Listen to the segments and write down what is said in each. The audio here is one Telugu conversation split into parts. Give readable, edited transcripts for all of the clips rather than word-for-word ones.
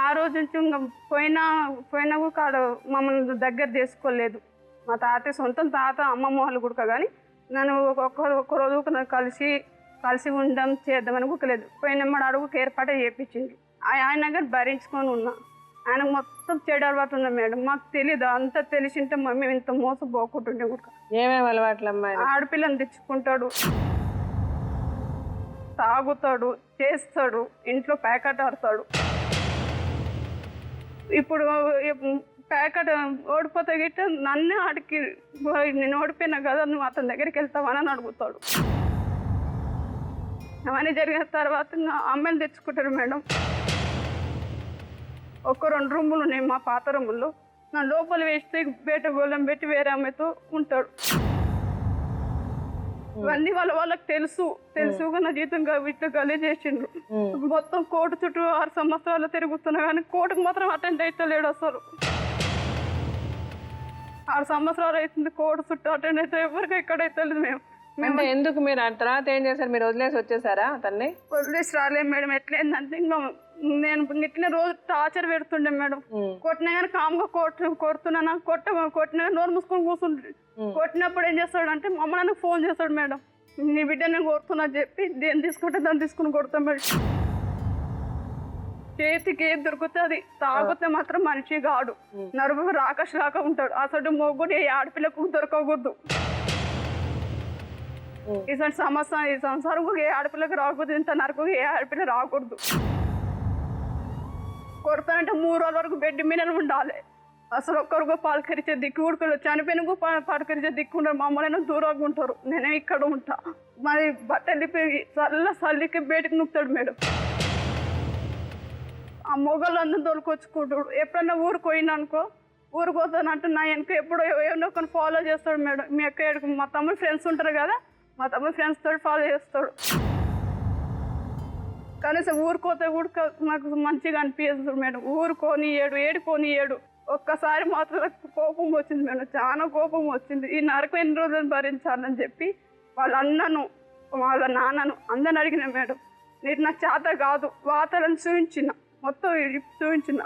ఆ రోజు నుంచి ఇంకా పోయినా కూడా మమ్మల్ని దగ్గర చేసుకోలేదు. మా తాతయ్య సొంతం తాత అమ్మమ్మ వాళ్ళు కూడా, కానీ నన్ను ఒక్క రోజు కలిసి ఉండడం చేద్దామని కుక్కలేదు. పోయినమ్మడు అడుగుకి ఏర్పాటు చేయించింది. ఆయన కానీ భరించుకొని ఉన్నా. ఆయనకు మొత్తం చెడు అలవాటు ఉన్నా మేడం. మాకు తెలీదు, అంతా తెలిసింటే మేము ఇంత మోసపోకుంటుండే కూడా. ఏమేమి అలవాట్లు అమ్మాయి? ఆడపిల్లని తెచ్చుకుంటాడు, తాగుతాడు, చేస్తాడు, ఇంట్లో ప్యాకెట్ ఆడతాడు. ఇప్పుడు ప్యాకెట్ ఓడిపోతే గిట్ట నన్ను ఆడికి నేను ఓడిపోయినా కదా నువ్వు అతని దగ్గరికి వెళ్తావని అడుగుతాడు. అవన్నీ జరిగిన తర్వాత అమ్మాయిని తెచ్చుకుంటారు మేడం. ఒక 2 రూములు ఉన్నాయి మా పాత రూముల్లో. నా లోపల వేస్తే బయట గోళం పెట్టి వేరే అమ్మాయితో ఉంటాడు. ఇవన్నీ వాళ్ళకి తెలుసు నా జీతం ఇట్లా గలీ చేసిండ్రు. మొత్తం కోర్టు చుట్టూ 6 సంవత్సరాలు తిరుగుతున్నా కానీ కోర్టుకు మాత్రం అటెండ్ అయితే లేడు అసలు. 6 సంవత్సరాలు అవుతుంది కోర్టు చుట్టూ అటెండ్ అయితే ఎవరికి ఎక్కడైతే లేదు. మేము ఎందుకు మీరు ఆ తర్వాత ఏం చేశారు? మీరు వదిలేసి వచ్చేసారా అతన్ని? వదిలేసి రాలేదు మేడం. ఎట్లయిందంటే ఇంకా నేను ఇట్లా రోజు టార్చర్ పెడుతుండే మేడం. కొట్టినా కానీ కామ్గా కొడుతున్నా, కొట్టినా నోరు మూసుకొని కూర్చుంటే కొట్టినప్పుడు ఏం చేస్తాడు అంటే మా అమ్మ నాకు ఫోన్ చేస్తాడు మేడం, నీ బిడ్డ నేను కొడుతున్నా చెప్పి దేని తీసుకుంటే దాన్ని తీసుకుని కొడతాం మేడం. చేతికి ఏది దొరికితే అది. తాగితే మాత్రం మనిషి కాడు, నరుగు రాకష్ లాగా ఉంటాడు. అసలు మొగ్గుడు ఏ ఆడపిల్లకు దొరకకూడదు. ఇటువంటి సమస్య ఈ సంసారం ఏ ఆడపిల్లకి రాకూడదు, ఇంత నరకు ఏ ఆడపిల్ల రాకూడదు. కొడతానంటే 3 రోజుల వరకు బెడ్ మీద ఉండాలి. అసలు ఒక్కరికి పాలకరించే దిక్కు ఉడుకులు చనిపోయిన పాలకరించే దిక్కు ఉండరు. మమ్మల్ని దూరంగా ఉంటారు, నేనే ఇక్కడ ఉంటా. మరి బట్టలు చల్లికి బయటకు నొక్కుతాడు మేడం. ఆ మొగళ్ళందరూ దొరికొచ్చుకుంటాడు. ఎప్పుడన్నా ఊరికి పోయినానుకో, ఊరికి పోతానంటే నా వెనక ఎప్పుడో ఏమో కొన్ని ఫాలో చేస్తాడు మేడం. మీ అక్క మా తమ్ముడు ఫ్రెండ్స్ ఉంటారు కదా, మా తమ్ముడు ఫ్రెండ్స్ తోటి ఫాలో చేస్తాడు. కనీసం ఊరుకోతే కూడా నాకు మంచిగా అనిపిస్తుంది మేడం. ఏడుకోనియడు. ఒక్కసారి మాత్రం కోపం వచ్చింది మేడం, చాలా కోపం వచ్చింది. ఈ నరకం ఎన్ని రోజులు భరించాలని చెప్పి వాళ్ళ అన్నను వాళ్ళ నాన్నను అందరిని అడిగిన మేడం. మీరు నాకు చేత కాదు, వాతలను మొత్తం చూపించిన.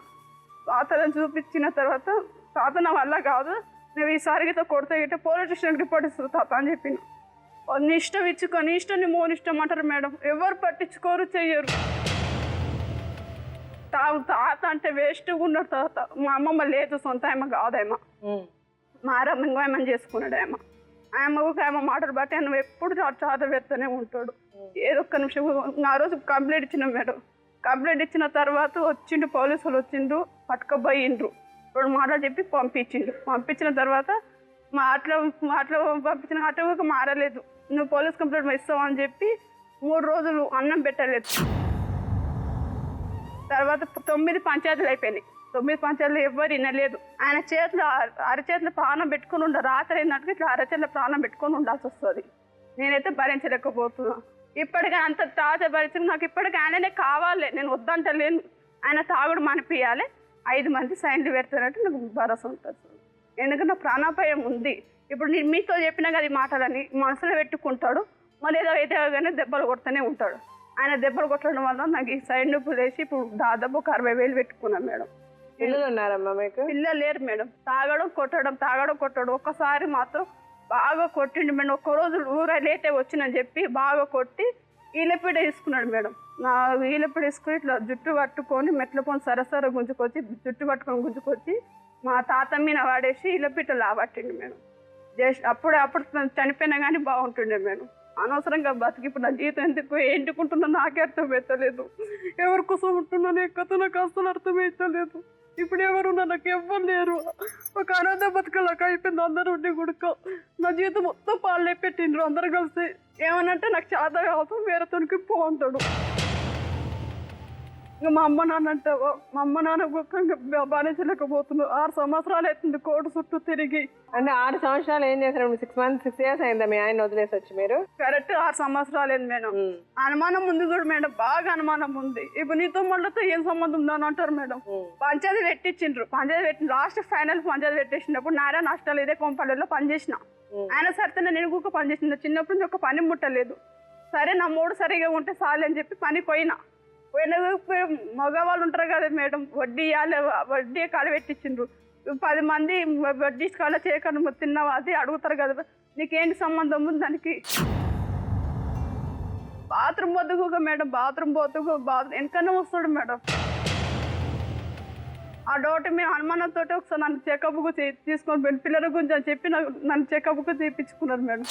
వాతలను చూపించిన తర్వాత తాత నా వల్ల కాదు, నువ్వు ఈసారి గిట్ట కొడితే గిట్ట పోలీస్ స్టేషన్కి రిపోర్ట్ ఇస్తుంది తాత అని చెప్పిన. నీ ఇష్టం ఇచ్చుకొని ఇష్టాన్ని మోనిష్టం అంటారు మేడం. ఎవరు పట్టించుకోరు, చెయ్యరు. తాత అంటే వేస్ట్గా ఉన్నాడు తాత. మా అమ్మమ్మ లేదు, సొంత ఆమె కాదేమో, మారమ్మ ఇంకో ఏమని చేసుకున్నాడు. ఆమె మాటలు బట్టి నువ్వు ఎప్పుడు చాత పెడుతూనే ఉంటాడు. ఏదో ఒక్క నిమిషం ఆ రోజు కంప్లైంట్ ఇచ్చినాం మేడం. కంప్లైంట్ ఇచ్చిన తర్వాత పోలీసులు వచ్చిండ్రు, పట్టుకపోయిండ్రు. 2 మాటలు చెప్పి పంపించిన తర్వాత మాటలు పంపించిన అటు మారలేదు. నువ్వు పోలీస్ కంప్లైంట్ ఇస్తావు అని చెప్పి 3 రోజులు అన్నం పెట్టలేదు. తర్వాత 9 పంచాయతీలు అయిపోయినాయి. 9 పంచాయతీలు ఎవరు వినలేదు. ఆయన అరచేతిలో ప్రాణం పెట్టుకుని రాత్రి అయినట్టుగా ఇట్లా అరచేతిలో ప్రాణం పెట్టుకొని ఉండాల్సి వస్తుంది. నేనైతే భరించలేకపోతున్నా. ఇప్పటికీ అంత తాజా భరించిన నాకు ఇప్పటికీ ఆయననే కావాలి, నేను వద్దంటలేను. ఆయన తాగుడు మనిపించాలి, 5 మంది సైన్లు పెడతానంటే నాకు భరోసా ఉంటుంది. ఎందుకంటే ప్రాణాపాయం ఉంది. ఇప్పుడు నేను మీతో చెప్పినా కదా ఈ మాటలని మనసులో పెట్టుకుంటాడు, మళ్ళీ ఏదో అయితే కానీ దెబ్బలు కొడుతూనే ఉంటాడు. ఆయన దెబ్బలు కొట్టడం వల్ల నాకు ఈ సైడ్ నొప్పులు వేసి ఇప్పుడు దాదాపు ఒక 60,000 పెట్టుకున్నాను మేడం. పిల్లలు ఉన్నారమ్మా మీకు? పిల్లలు లేరు మేడం. తాగడం కొట్టడం. ఒక్కసారి మాత్రం బాగా కొట్టిండు మేడం. ఒక్కరోజు ఊర లేటే వచ్చినని చెప్పి బాగా కొట్టి ఈలపీడ తీసుకున్నాడు మేడం. నా ఈలపీడ తీసుకుని ఇట్లా జుట్టు పట్టుకొని మెట్ల పోని సరసర జుట్టు పట్టుకొని గుంజుకొచ్చి మా తాత మీద వాడేసి ఈలపీట లాబట్టిండు మేడం. అప్పుడు చనిపోయినా కానీ బాగుంటుండే మేడం. అనవసరంగా బతికి ఇప్పుడు నా జీవితం ఎందుకు ఎంటుకుంటున్నా నాకే అర్థం పెట్టలేదు. ఎవరి కోసం ఉంటున్నాను ఎక్కతో నాకు అసలు అర్థం పెట్టలేదు. ఇప్పుడు ఎవరున్నా నాకు ఎవ్వరు లేరు. ఒక అనాథ బతుకలాగా అయిపోయింది. అందరూ ఉండి గుడుకో నా జీవితం మొత్తం పాలే పెట్టిండ్రు అందరు కలిసి. ఏమనంటే నాకు చేత కాదు, వేరే తనకి పోంటాడు. ఇంకా మా అమ్మ నాన్న అంటావా, మా అమ్మ నాన్న భరించలేకపోతున్నాడు. 6 సంవత్సరాలు అవుతుంది కోర్టు చుట్టూ తిరిగి. అంటే 6 సంవత్సరాలు ఏం చేశారు? 6 years అయిందా మీ ఆయన వదిలేసి వచ్చి మీరు? కరెక్ట్ 6 సంవత్సరాలు అయింది మేడం. అనుమానం ఉంది కూడా మేడం, బాగా అనుమానం ఉంది. ఇప్పుడు నీతో మళ్ళీ ఏం సంబంధం ఉందని అంటారు మేడం. పంచాయతీ పెట్టించిండ్రు. లాస్ట్ ఫైనల్ పంచాయతీ పెట్టేసినప్పుడు నారా నష్టాలు ఇదే కొంపల్లిలో పనిచేసిన. ఆయన సరితేనే నేను కూడా పనిచేసిన. చిన్నప్పటి నుంచి ఒక పని ముట్టలేదు. సరే నా మూడు సరిగా ఉంటే చాలు అని చెప్పి పని పోయినా. పోయిన మగవాళ్ళు ఉంటారు కదా మేడం, వడ్డీ ఇవ్వాలి, వడ్డీ కాలు పెట్టించిండ్రు. 10 మంది వడ్డీ కాల చేయకుండా తిన్నావా అది అడుగుతారు కదా, నీకేంటి సంబంధం ఉంది దానికి? బాత్రూమ్ పోతుగా మేడం, బాత్రూమ్ వెనకనే వస్తాడు మేడం. ఆ డౌట్ మేము అనుమానంతో ఒకసారి నన్ను చెకప్కు తీసుకొని పిల్లల గురించి అని చెప్పి నన్ను చెకప్కు తీపించుకున్నారు మేడం.